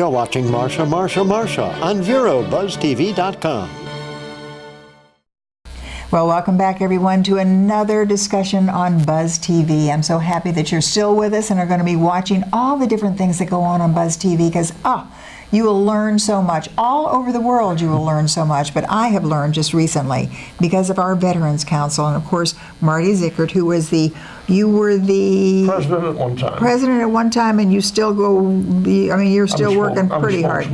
You're watching Marcia on VeroBuzzTV.com. Well, welcome back, everyone, to another discussion on Buzz TV. I'm so happy that you're still with us and are going to be watching all the different things that go on Buzz TV because, you will learn so much. All over the world you will learn so much, but I have learned just recently because of our Veterans Council and, of course, Marty Zickert, who was you were the president at one time. President at one time, and you still you're still working pretty hard.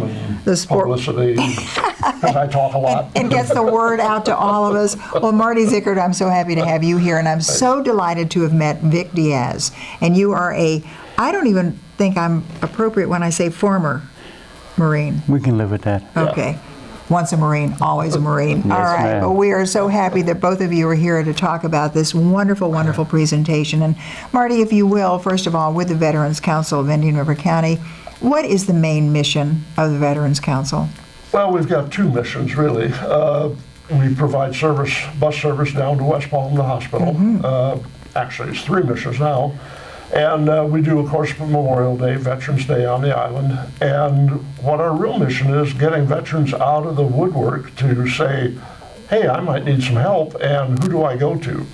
The publicity, because I talk a lot. And gets the word out to all of us. Well, Marty Zickert, I'm so happy to have you here, and I'm so delighted to have met Vic Diaz. And you are I don't even think I'm appropriate when I say former Marine. We can live with that. Okay. Yeah. Once a Marine, always a Marine. Yes, all right. But we are so happy that both of you are here to talk about this wonderful, wonderful presentation. And Marty, if you will, first of all, with the Veterans Council of Indian River County, what is the main mission of the Veterans Council? Well, we've got two missions, really. We provide bus service down to West Palm, the hospital. Mm-hmm. Actually, it's three missions now. And we do, of course, Memorial Day, Veterans Day on the island. And what our real mission is, getting veterans out of the woodwork to say, hey, I might need some help, and who do I go to?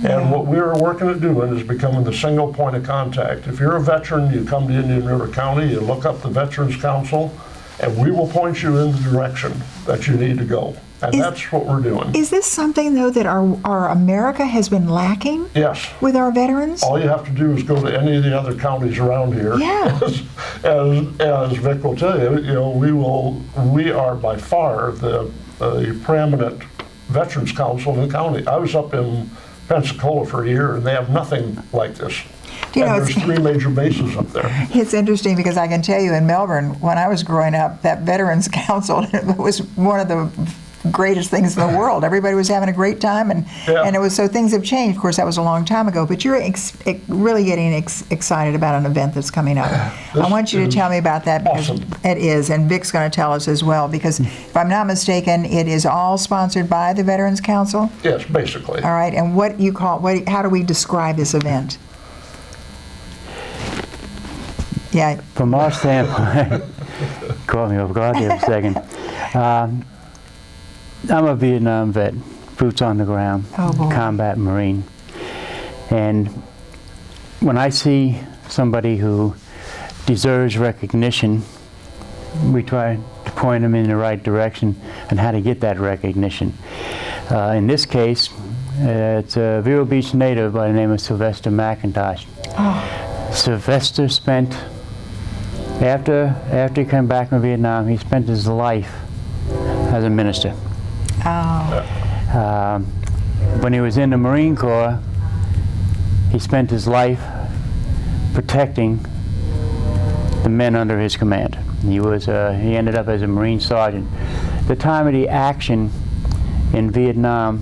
Yeah. And what we're working at doing is becoming the single point of contact. If you're a veteran, you come to Indian River County, you look up the Veterans Council, and we will point you in the direction that you need to go. And that's what we're doing. Is this something, though, that our America has been lacking? Yes. With our veterans? All you have to do is go to any of the other counties around here. Yeah. As Vic will tell you, we are by far the preeminent Veterans Council in the county. I was up in Pensacola for a year, and they have nothing like this. There's three major bases up there. It's interesting because I can tell you in Melbourne, when I was growing up, that Veterans Council was one of the greatest things in the world. Everybody was having a great time, and it was so things have changed. Of course, that was a long time ago, but you're really getting excited about an event that's coming up. I want you to tell me about that because it is, and Vic's going to tell us as well, because if I'm not mistaken, it is all sponsored by the Veterans Council? Yes, basically. All right, and how do we describe this event? Yeah. From our standpoint, caught me off guard here for a second. I'm a Vietnam vet, boots on the ground, combat Marine. And when I see somebody who deserves recognition, we try to point them in the right direction and how to get that recognition. In this case, it's a Vero Beach native by the name of Sylvester McIntosh. Oh. Sylvester spent, after he came back from Vietnam, he spent his life as a minister. Oh. When he was in the Marine Corps, he spent his life protecting the men under his command. He ended up as a Marine sergeant. The time of the action in Vietnam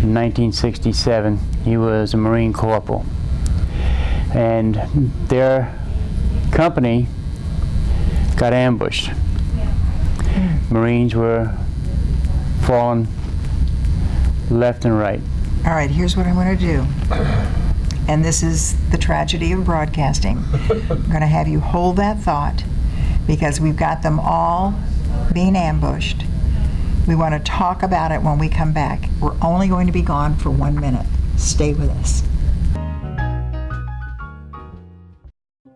in 1967, he was a Marine corporal. And their company got ambushed. Marines were falling left and right. All right, here's what I'm going to do. And this is the tragedy of broadcasting. I'm going to have you hold that thought because we've got them all being ambushed. We want to talk about it when we come back. We're only going to be gone for 1 minute. Stay with us.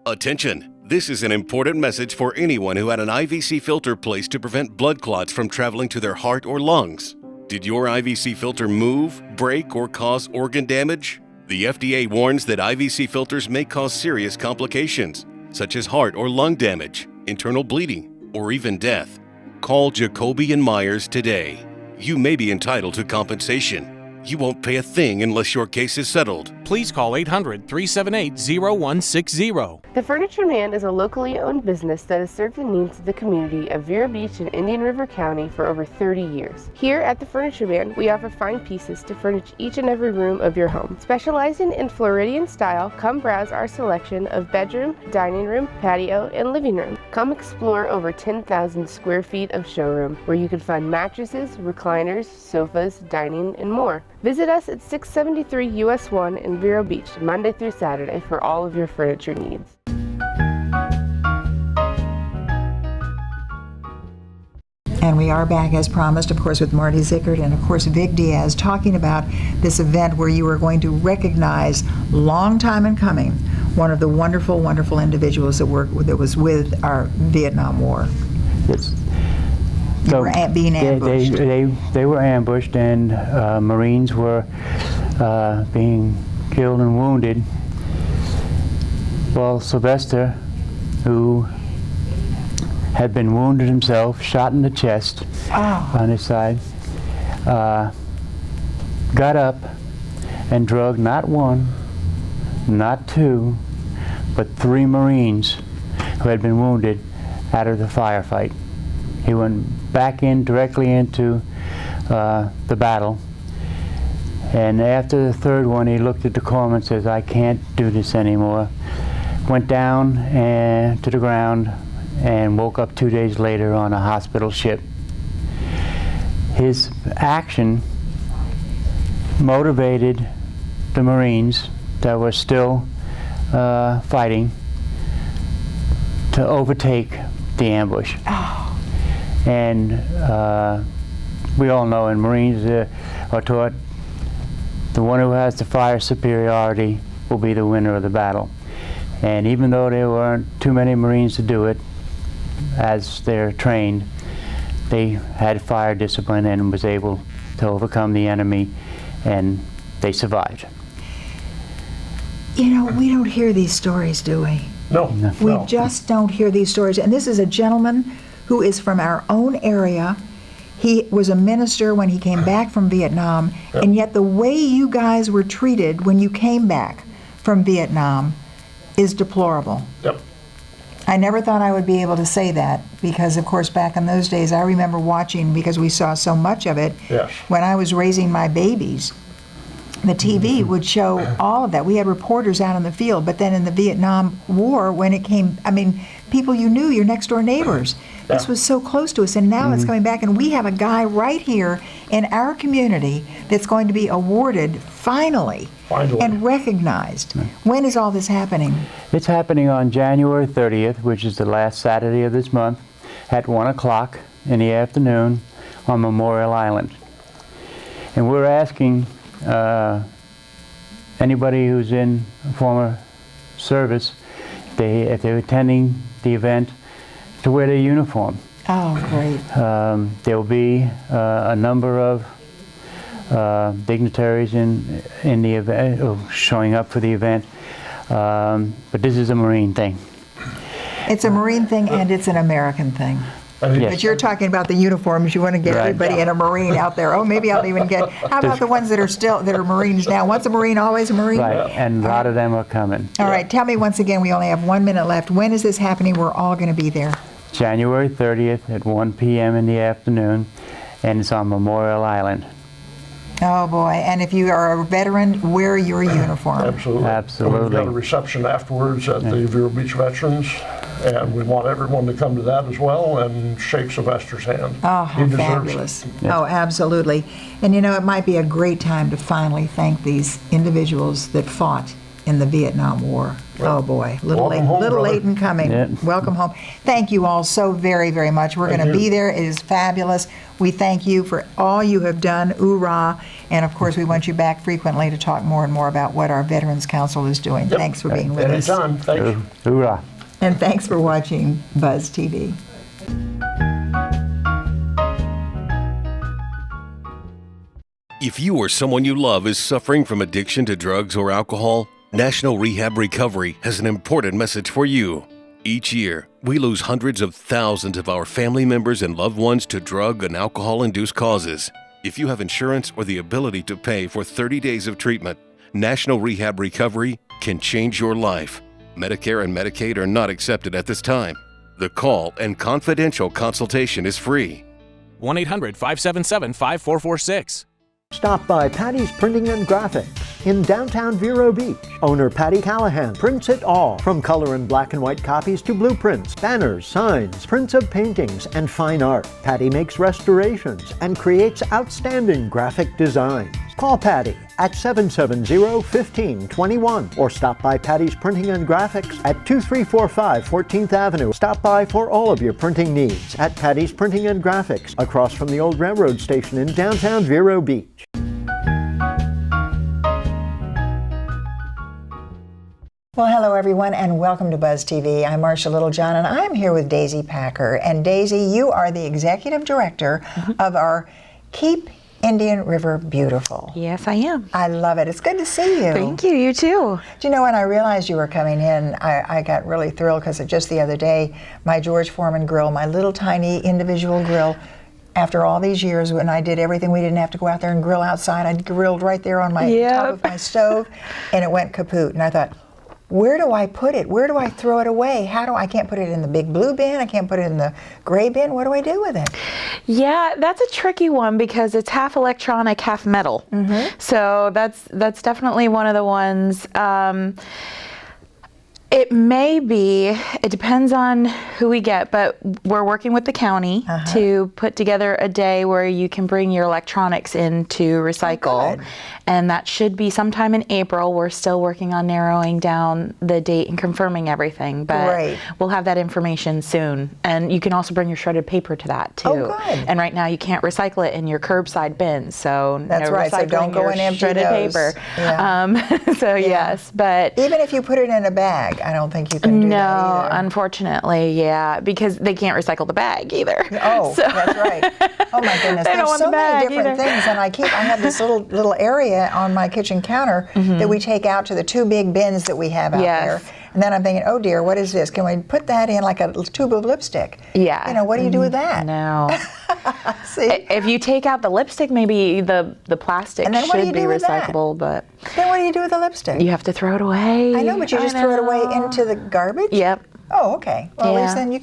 Attention! This is an important message for anyone who had an IVC filter placed to prevent blood clots from traveling to their heart or lungs. Did your IVC filter move, break, or cause organ damage? The FDA warns that IVC filters may cause serious complications, such as heart or lung damage, internal bleeding, or even death. Call JACOBY and MEYERS today. You may be entitled to compensation. You won't pay a thing unless your case is settled. Please call 800-378-0160. The Furniture Man is a locally owned business that has served the needs of the community of Vero Beach and Indian River County for over 30 years. Here at the Furniture Man, we offer fine pieces to furnish each and every room of your home. Specializing in Floridian style, come browse our selection of bedroom, dining room, patio, and living room. Come explore over 10,000 square feet of showroom where you can find mattresses, recliners, sofas, dining, and more. Visit us at 673 US 1 in Vero Beach, Monday through Saturday for all of your furniture needs. And we are back as promised, of course, with Marty Zickert and, of course, Vic Diaz, talking about this event where you are going to recognize, long time in coming, one of the wonderful, wonderful individuals that was with our Vietnam War. Yes. You were being ambushed. They were ambushed, and Marines were being killed and wounded. Well, Sylvester, who had been wounded himself, shot in the chest on his side, got up and drugged not one, not two, but 3 Marines who had been wounded out of the firefight. He went back in directly into the battle, and after the 3rd one he looked at the corpsman and says, "I can't do this anymore." Went down to the ground and woke up 2 days later on a hospital ship. His action motivated the Marines that were still fighting to overtake the ambush. And we all know in Marines are taught the one who has the fire superiority will be the winner of the battle. And even though there weren't too many Marines to do it, as they're trained, they had fire discipline and was able to overcome the enemy, and they survived. You know, we don't hear these stories, do we? No. We just don't hear these stories. And this is a gentleman who is from our own area. He was a minister when he came back from Vietnam, and yet the way you guys were treated when you came back from Vietnam is deplorable. Yep. I never thought I would be able to say that because, of course, back in those days, I remember watching, because we saw so much of it, Yes. when I was raising my babies. The TV would show all of that. We had reporters out in the field, but then in the Vietnam War, when it came, I mean, people you knew, your next door neighbors. This was so close to us, and now it's coming back, and we have a guy right here in our community that's going to be awarded finally. And recognized. When is all this happening? It's happening on January 30th, which is the last Saturday of this month, at 1 o'clock in the afternoon on Memorial Island. And we're asking anybody who's in former service, if they're attending the event, to wear their uniform. Oh, great. There will be a number of dignitaries in the event, showing up for the event, but this is a Marine thing. It's a Marine thing and it's an American thing. Yes. But you're talking about the uniforms. You want to get everybody in a Marine out there. Oh, maybe I'll even get, how about the ones that are Marines now? Once a Marine, always a Marine? Right, and a lot of them are coming. All right, tell me once again, we only have 1 minute left. When is this happening? We're all going to be there. January 30th at 1 p.m. in the afternoon, and it's on Memorial Island. Oh boy, and if you are a veteran, wear your uniform. Absolutely. Absolutely. And we've got a reception afterwards at the Vero Beach Veterans, and we want everyone to come to that as well and shake Sylvester's hand. Oh, how He deserves fabulous. it. Oh, absolutely. And you know, it might be a great time to finally thank these individuals that fought in the Vietnam War. Oh boy, little late in coming. Yeah. Welcome home. Thank you all so very, very much. We're going to be there. It is fabulous. We thank you for all you have done. Hoorah. And of course, we want you back frequently to talk more and more about what our Veterans Council is doing. Thanks for being with us. Anytime. Thanks. Hoorah. And thanks for watching Buzz TV. If you or someone you love is suffering from addiction to drugs or alcohol, National Rehab Recovery has an important message for you. Each year, we lose hundreds of thousands of our family members and loved ones to drug and alcohol-induced causes. If you have insurance or the ability to pay for 30 days of treatment, National Rehab Recovery can change your life. Medicare and Medicaid are not accepted at this time. The call and confidential consultation is free. 1-800-577-5446. Stop by Patty's Printing and Graphics. in downtown Vero Beach. Owner Patty Callahan prints it all, from color and black and white copies to blueprints, banners, signs, prints of paintings, and fine art. Patty makes restorations and creates outstanding graphic designs. Call Patty at 770-1521 or stop by Patty's Printing and Graphics at 2345 14th Avenue. Stop by for all of your printing needs at Patty's Printing and Graphics, across from the old railroad station in downtown Vero Beach. Well, hello everyone, and welcome to Buzz TV. I'm Marcia Littlejohn, and I'm here with Daisy Packer. And Daisy, you are the executive director of our Keep Indian River Beautiful. Yes, I am. I love it. It's good to see you. Thank you. You too. Do you know, when I realized you were coming in, I got really thrilled, because just the other day, my George Foreman grill, my little tiny individual grill, after all these years, when I did everything, we didn't have to go out there and grill outside. I grilled right there on my top of my stove, and it went kaput. And I thought, where do I put it? Where do I throw it away? I can't put it in the big blue bin. I can't put it in the gray bin. What do I do with it? Yeah, that's a tricky one, because it's half electronic, half metal. So that's definitely one of the ones. It may be, it depends on who we get, but we're working with the county to put together a day where you can bring your electronics in to recycle. And that should be sometime in April. We're still working on narrowing down the date and confirming everything, but we'll have that information soon. And you can also bring your shredded paper to that too. Oh, good. And right now you can't recycle it in your curbside bins, so that's no right. So don't go and empty shredded those. paper. Yeah. Yes, but even if you put it in a bag, I don't think you can do that either. No, unfortunately, because they can't recycle the bag either. Oh, that's right. Oh my goodness, They don't there's want so the many bag different either. things, and I have this little area on my kitchen counter that we take out to the two big bins that we have out there. And then I'm thinking, oh dear, what is this? Can we put that in like a tube of lipstick? Yeah. You know, what do you do with that? No. See? If you take out the lipstick, maybe the plastic And then what do should you be do with that? recyclable, but Then what do you do with the lipstick? you have to throw it away. I know, but you just throw it away into the garbage? Yep. Oh, okay. Well, at least then you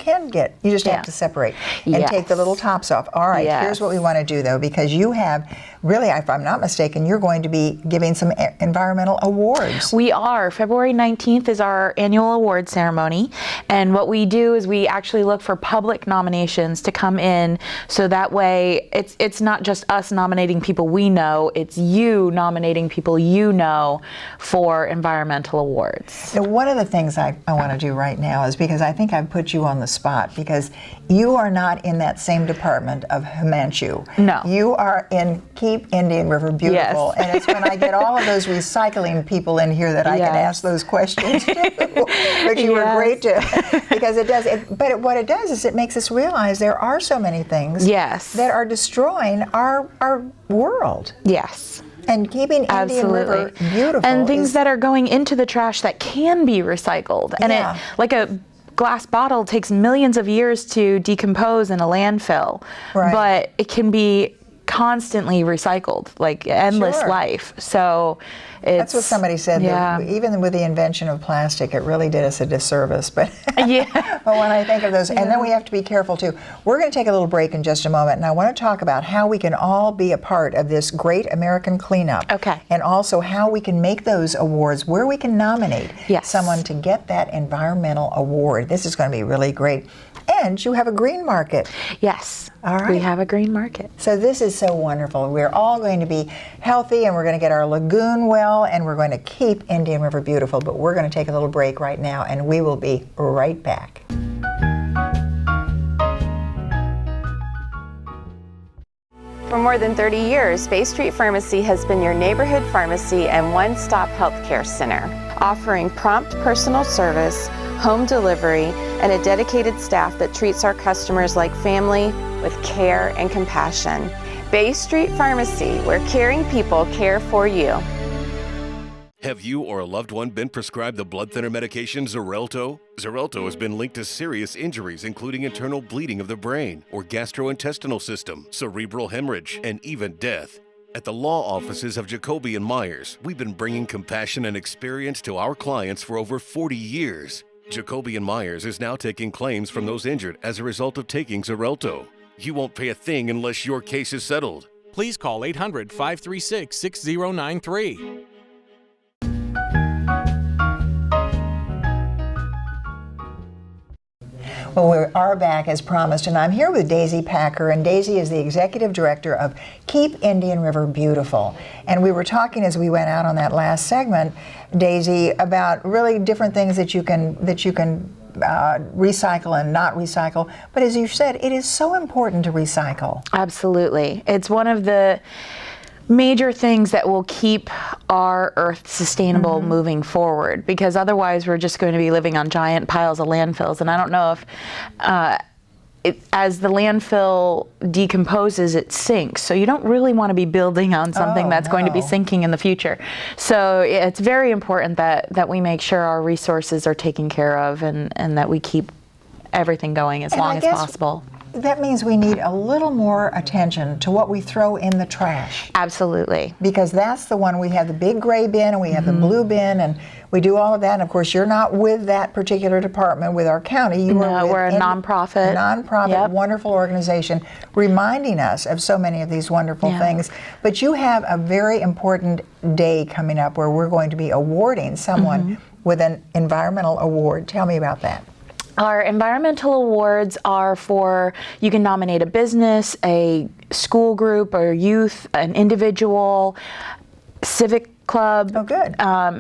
just have to separate and take the little tops off. All right, here's what we want to do, though, because you have, really, if I'm not mistaken, you're going to be giving some environmental awards. We are. February 19th is our annual award ceremony, and what we do is we actually look for public nominations to come in, so that way it's not just us nominating people we know, it's you nominating people you know for environmental awards. So one of the things I want to do right now is, because I think I've put you on the spot, because you are not in that same department of Himanshu. No. You are in Keep Indian River Beautiful. Yes. And it's when I get all of those recycling people in here that I can ask those questions too. But you were great to, because it does. But what it does is it makes us realize there are so many things that are destroying our world. Yes. And keeping Indian River beautiful. And things that are going into the trash that can be recycled. And it, like a glass bottle, takes millions of years to decompose in a landfill. But it can be constantly recycled, like endless life. So that's what somebody said. That even with the invention of plastic, it really did us a disservice. But but when I think of those, and then we have to be careful too. We're going to take a little break in just a moment, and I want to talk about how we can all be a part of this great American cleanup. Okay. And also how we can make those awards, where we can nominate someone to get that environmental award. This is going to be really great. And you have a green market. Yes. All right. We have a green market. So this is so wonderful. We're all going to be healthy, and we're going to get our lagoon well, and we're going to keep Indian River beautiful. But we're going to take a little break right now, and we will be right back. For more than 30 years, Bay Street Pharmacy has been your neighborhood pharmacy and one-stop healthcare center, offering prompt personal service, home delivery, and a dedicated staff that treats our customers like family with care and compassion. Bay Street Pharmacy, where caring people care for you. Have you or a loved one been prescribed the blood thinner medication Xarelto? Xarelto has been linked to serious injuries, including internal bleeding of the brain or gastrointestinal system, cerebral hemorrhage, and even death. At the law offices of JACOBY and MEYERS, we've been bringing compassion and experience to our clients for over 40 years. JACOBY and MEYERS is now taking claims from those injured as a result of taking Xarelto. You won't pay a thing unless your case is settled. Please call 800-536-6093. Well, we are back as promised, and I'm here with Daisy Packer, and Daisy is the Executive Director of Keep Indian River Beautiful. And we were talking as we went out on that last segment, Daisy, about really different things that you can recycle and not recycle. But as you said, it is so important to recycle. Absolutely. It's one of the major things that will keep our earth sustainable moving forward, because otherwise we're just going to be living on giant piles of landfills. And I don't know if as the landfill decomposes, it sinks. So you don't really want to be building on something that's going to be sinking in the future. So it's very important that we make sure our resources are taken care of, and that we keep everything going as long as possible. That means we need a little more attention to what we throw in the trash. Absolutely. Because that's the one, we have the big gray bin and we have the blue bin, and we do all of that. And of course, you're not with that particular department with our county. You are with we're a nonprofit. Nonprofit, wonderful organization, reminding us of so many of these wonderful things. But you have a very important day coming up where we're going to be awarding someone with an environmental award. Tell me about that. Our environmental awards are for, you can nominate a business, a school group or youth, an individual, civic club. Oh, good.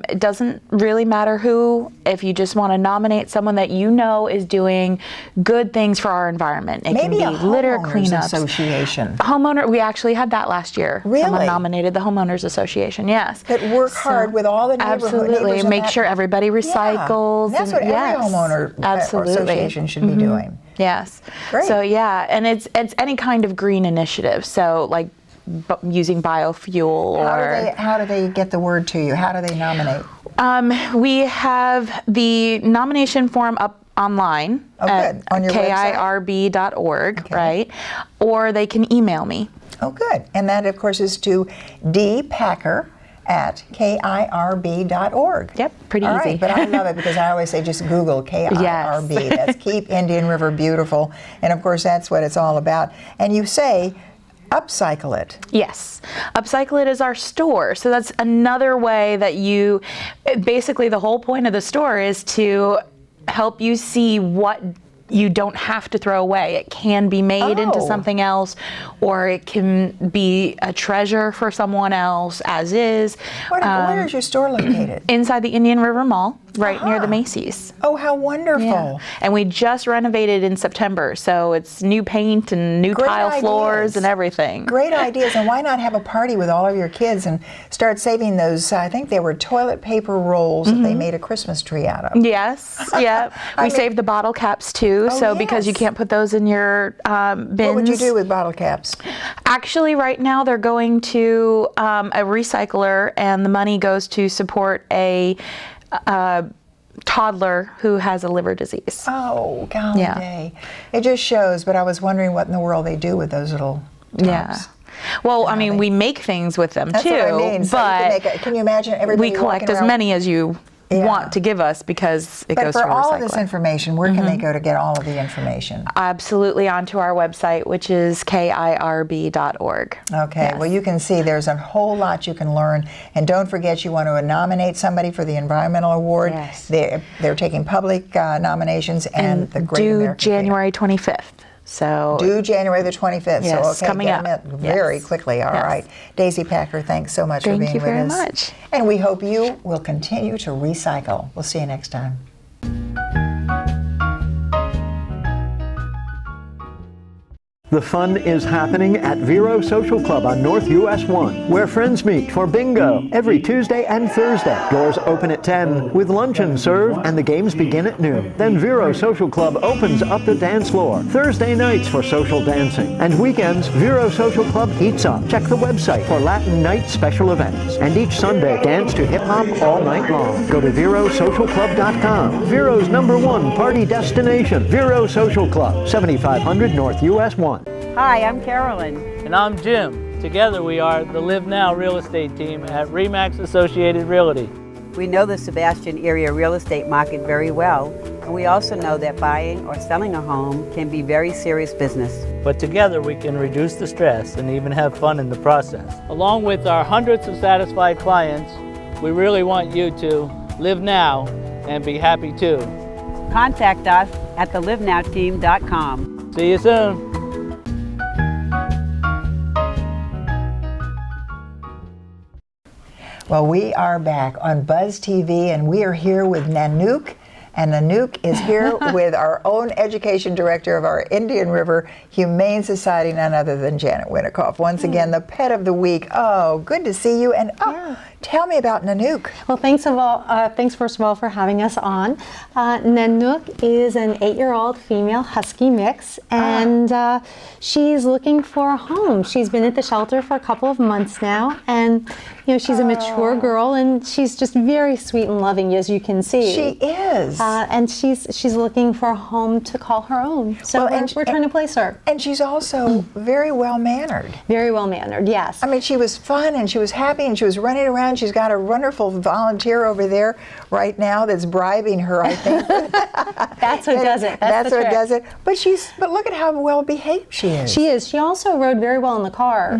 It doesn't really matter who. If you just want to nominate someone that you know is doing good things for our environment. It Maybe can be a litter homeowners cleanups. association. Homeowner, we actually had that last year. Really? Someone nominated the homeowners association, yes. That work hard with all the neighbors. Absolutely, make sure everybody recycles. That's what every homeowner association should be doing. Yes. Great. So yeah, and it's any kind of green initiative. So like using biofuel or. How do they get the word to you? How do they nominate? We have the nomination form up online at on your kirb.org, right? Or they can email me. Oh, good. And that, of course, is to dpacker@kirb.org. Yep, pretty All easy. Right, but I love it because I always say just Google KIRB. Yes. That's Keep Indian River Beautiful. And, of course, that's what it's all about. And you say, upcycle it. Yes. Upcycle It is our store. So that's another way that basically the whole point of the store is to help you see what you don't have to throw away. It can be made into something else, or it can be a treasure for someone else as is. Where is your store located? Inside the Indian River Mall, right near the Macy's. Oh, how wonderful. Yeah. And we just renovated in September, so it's new paint and new tile floors and everything. Great ideas. And why not have a party with all of your kids and start saving those, I think they were toilet paper rolls that they made a Christmas tree out of. Yes, yeah. We saved the bottle caps too, because you can't put those in your bins. What would you do with bottle caps? Actually, right now they're going to a recycler, and the money goes to support a toddler who has a liver disease. Oh, golly day. It just shows, but I was wondering what in the world they do with those little tops. Yeah. Well, I mean, we make things with them too, what I mean. So but can you imagine everybody we collect as many as you want to give us, because it goes to a recycler. But for all of this information, where can they go to get all of the information? Absolutely, onto our website, which is kirb.org. Okay, Yes. well, you can see there's a whole lot you can learn. And don't forget, you want to nominate somebody for the Environmental Award. Yes. They're taking public nominations and the Great due American January 25th. So due January the 25th. Yes, so coming get up. them in very Yes. quickly. All Yes. right. Daisy Packer, thanks so much for being with us. Thank you very much. And we hope you will continue to recycle. We'll see you next time. The fun is happening at Vero Social Club on North US 1, where friends meet for bingo every Tuesday and Thursday. Doors open at 10, with luncheon served, and the games begin at noon. Then Vero Social Club opens up the dance floor Thursday nights for social dancing. And weekends, Vero Social Club heats up. Check the website for Latin Night special events. And each Sunday, dance to hip-hop all night long. Go to VeroSocialClub.com. Vero's #1 party destination. Vero Social Club, 7500 North US 1. Hi, I'm Carolyn. And I'm Jim. Together we are the Live Now real estate team at RE/MAX Associated Realty. We know the Sebastian area real estate market very well, and we also know that buying or selling a home can be very serious business. But together we can reduce the stress and even have fun in the process. Along with our hundreds of satisfied clients, we really want you to live now and be happy too. contact us at thelivenowteam.com. See you soon. Well, we are back on Buzz TV, and we are here with Nanook. And Nanook is here with our own education director of our Indian River Humane Society, none other than Janet Winikoff. Once again, the pet of the week. Oh, good to see you. And tell me about Nanook. Well, thanks first of all for having us on. Nanook is an 8-year-old female husky mix, and she's looking for a home. She's been at the shelter for a couple of months now, and you know, she's a mature girl, and she's just very sweet and loving, as you can see. She is. And she's looking for a home to call her own. So we're trying to place her. And she's also very well-mannered. Very well-mannered, yes. I mean, she was fun, and she was happy, and she was running around. She's got a wonderful volunteer over there right now that's bribing her, I think. That's what does it. That's what does it. But look at how well-behaved she is. She is. She also rode very well in the car.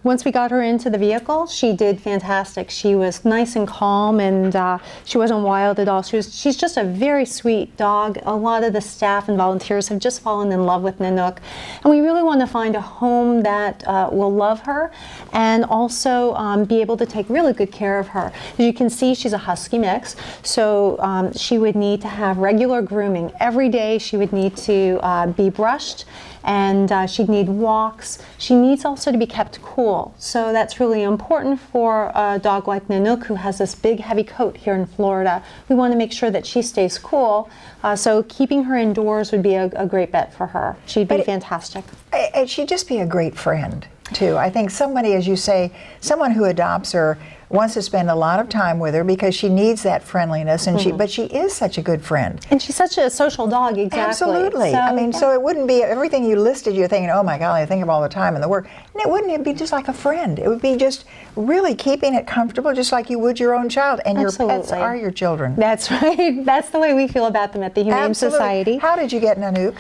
Once we got her into the vehicle, she did fantastic. She was nice and calm, and she wasn't wild at all. She's just a very sweet dog. A lot of the staff and volunteers have just fallen in love with Nanook, and we really want to find a home that will love her and also be able to take really good care of her. As you can see, she's a husky mix, so she would need to have regular grooming. Every day she would need to be brushed, and she'd need walks. She needs also to be kept cool, so that's really important for a dog like Nanook, who has this big heavy coat here in Florida. We want to make sure that she stays cool, so keeping her indoors would be a great bet for her. She'd be fantastic. And she'd just be a great friend too. I think somebody, as you say, someone who adopts her wants to spend a lot of time with her because she needs that friendliness, and but she is such a good friend. And she's such a social dog, exactly. Absolutely. So, I mean, so it wouldn't be everything you listed, you're thinking, oh my golly, I think of all the time and the work. And it wouldn't. It'd be just like a friend. It would be just really keeping it comfortable, just like you would your own child. And your pets are your children. That's right. That's the way we feel about them at the Humane Society. How did you get Nanook?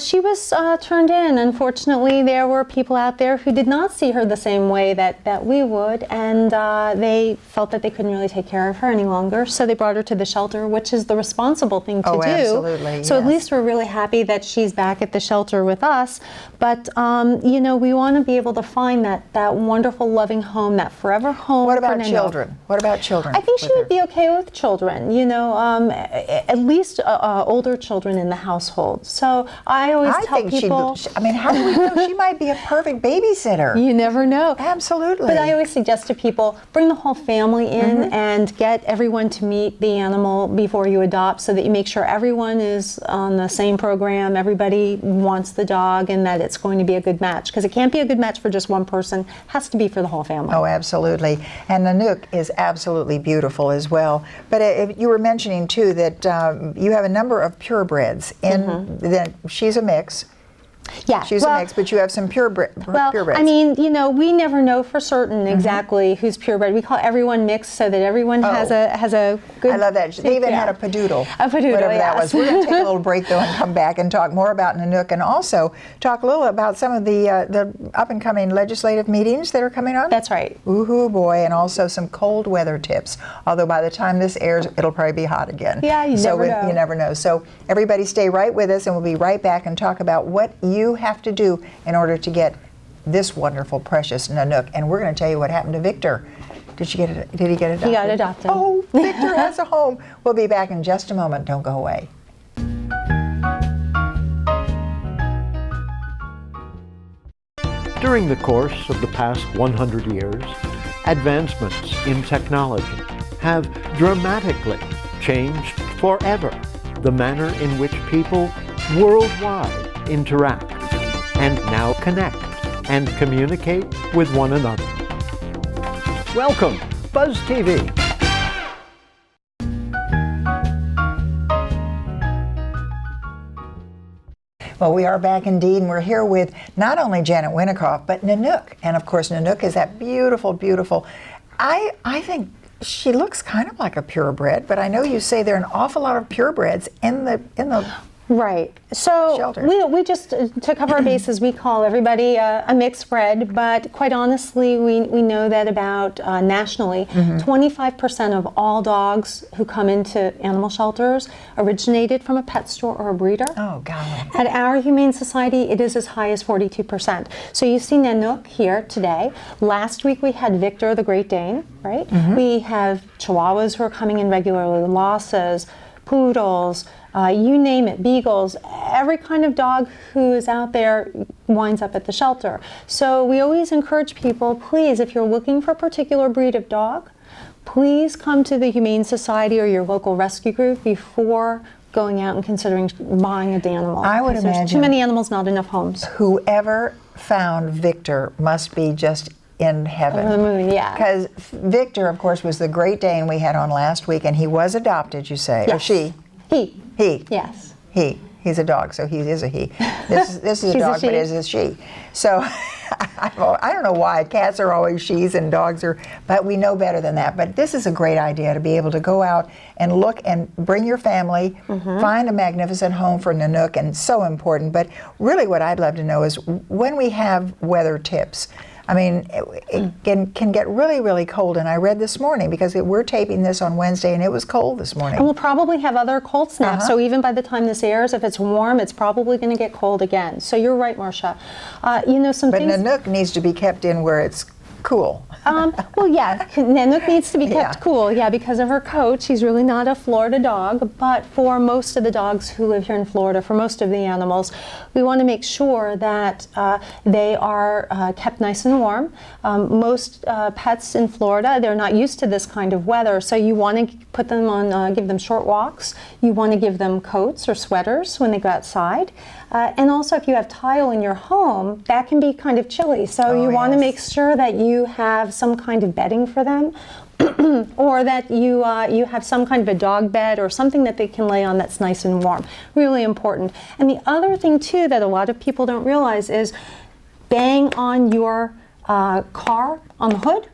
She was turned in. Unfortunately, there were people out there who did not see her the same way that we would, and they felt that they couldn't really take care of her any longer, so they brought her to the shelter, which is the responsible thing to do. Absolutely, so at least we're really happy that she's back at the shelter with us, but you know, we want to be able to find that wonderful loving home, that forever home. What about children? What about children? I think she would be okay with children, you know, at least older children in the household. So I always tell people, I mean, how do we know? She might be a perfect babysitter. You never know. Absolutely. But I always suggest to people, bring the whole family in and get everyone to meet the animal before you adopt, so that you make sure everyone is on the same program, everybody wants the dog, and that it's going to be a good match, because it can't be a good match for just one person. It has to be for the whole family. Oh, absolutely. And Nanook is absolutely beautiful as well. But you were mentioning too that you have a number of purebreds in she's a mix. Yeah, she's a mix, but you have some purebreds. I mean, you know, we never know for certain exactly who's purebred. We call everyone mixed so that everyone has a good. I love that. They even had a padoodle. A padoodle, whatever that was. We're going to take a little break though and come back and talk more about Nanook, and also talk a little about some of the up and coming legislative meetings that are coming on. That's right. Ooh boy, and also some cold weather tips. Although by the time this airs, it'll probably be hot again. Yeah, you never know. So everybody, stay right with us, and we'll be right back and talk about what you have to do in order to get this wonderful, precious Nanook. And we're going to tell you what happened to Victor. Did he get adopted? He got adopted. Oh, Victor has a home. We'll be back in just a moment. Don't go away. During the course of the past 100 years, advancements in technology have dramatically changed forever the manner in which people worldwide interact and now connect and communicate with one another. Welcome, Buzz TV. Well, we are back indeed, and we're here with not only Janet Winikoff, but Nanook. And of course, Nanook is that beautiful, beautiful, I think she looks kind of like a purebred, but I know you say there are an awful lot of purebreds in the Right. So shelter. we just, to cover our bases, we call everybody a mixed breed, but quite honestly, we know that about nationally, 25% of all dogs who come into animal shelters originated from a pet store or a breeder. Oh, God. At our Humane Society, it is as high as 42%. So you've seen Nanook here today. Last week we had Victor, the Great Dane, right? We have Chihuahuas who are coming in regularly, Lhasas, Poodles, you name it, Beagles, every kind of dog who is out there winds up at the shelter. So we always encourage people, please, if you're looking for a particular breed of dog, please come to the Humane Society or your local rescue group before going out and considering buying an animal. I would imagine there's too many animals, not enough homes. Whoever found Victor must be just in heaven. Over the moon, yeah. Because Victor, of course, was the Great Dane we had on last week, and he was adopted, you say, or Yes. she? He. He. Yes. He. He's a dog, so he is a he. This is a She's a dog, but she. it is a she. So I don't know why cats are always she's and dogs are, but we know better than that. But this is a great idea to be able to go out and look and bring your family, find a magnificent home for Nanook, and so important. But really what I'd love to know is when we have weather tips. I mean, it can get really, really cold. And I read this morning, because we're taping this on Wednesday, and it was cold this morning. And we'll probably have other cold snaps. So even by the time this airs, if it's warm, it's probably going to get cold again. So you're right, Marcia. You know, some But things. Nanook needs to be kept in where it's cool. Well, yeah, Nanook needs to be kept cool, because of her coat. She's really not a Florida dog, but for most of the dogs who live here in Florida, for most of the animals, we want to make sure that they are kept nice and warm. Most pets in Florida, they're not used to this kind of weather, so you want to put them on, give them short walks. You want to give them coats or sweaters when they go outside. And also, if you have tile in your home, that can be kind of chilly. So you want to make sure that you have some kind of bedding for them, or that you have some kind of a dog bed or something that they can lay on that's nice and warm. Really important. And the other thing too that a lot of people don't realize is bang on your car on the hood.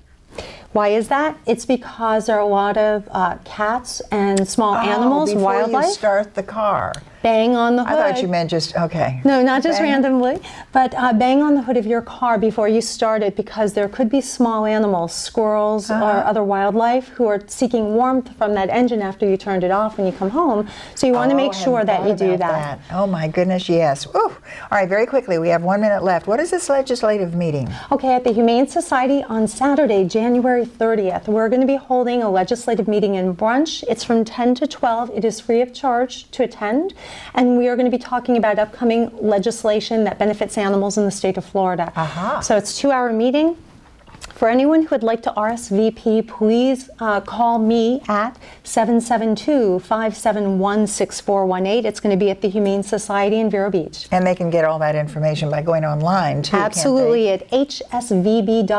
Why is that? It's because there are a lot of cats and small animals, before wildlife. you start the car. Bang on the hood. I thought you meant just, okay. No, not just Bang. randomly, but bang on the hood of your car before you start it, because there could be small animals, squirrels or other wildlife, who are seeking warmth from that engine after you turned it off when you come home. So you want to make sure that you do that. Oh my goodness, yes. Ooh. All right, very quickly, we have 1 minute left. What is this legislative meeting? Okay, at the Humane Society on Saturday, January 30th, we're going to be holding a legislative meeting in brunch. It's from 10 to 12. It is free of charge to attend. And we are going to be talking about upcoming legislation that benefits animals in the state of Florida. So it's a 2-hour meeting. For anyone who would like to RSVP, please call me at 772-571-6418. It's going to be at the Humane Society in Vero Beach. And they can get all that information by going online too, Absolutely, at hsvb.org.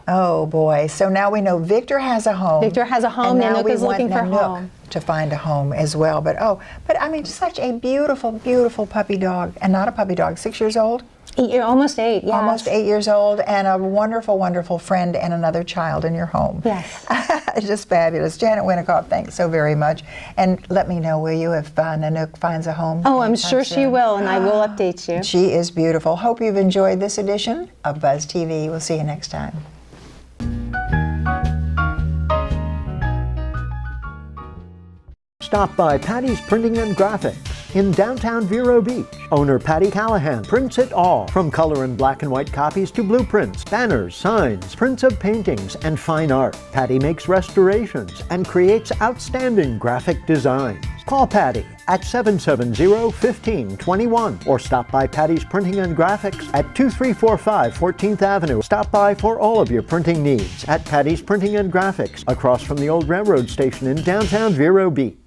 Oh boy, so now we know Victor has a home. Victor has a home, and now Nanook we is want looking for a Nanook home. to find a home as well. But I mean, such a beautiful, beautiful puppy dog. And not a puppy dog, 6 years old? Almost 8, yes. Almost 8 years old, and a wonderful, wonderful friend and another child in your home. Yes. It's just fabulous. Janet Winikoff, thanks so very much. And let me know, will you, if Nanook finds a home? Oh, I'm sure she will, and I will update you. She is beautiful. Hope you've enjoyed this edition of Buzz TV. We'll see you next time. Stop by Patty's Printing and Graphics in downtown Vero Beach. Owner Patty Callahan prints it all, from color and black and white copies to blueprints, banners, signs, prints of paintings, and fine art. Patty makes restorations and creates outstanding graphic designs. Call Patty at 770-1521 or stop by Patty's Printing and Graphics at 2345 14th Avenue. Stop by for all of your printing needs at Patty's Printing and Graphics, across from the old railroad station in downtown Vero Beach.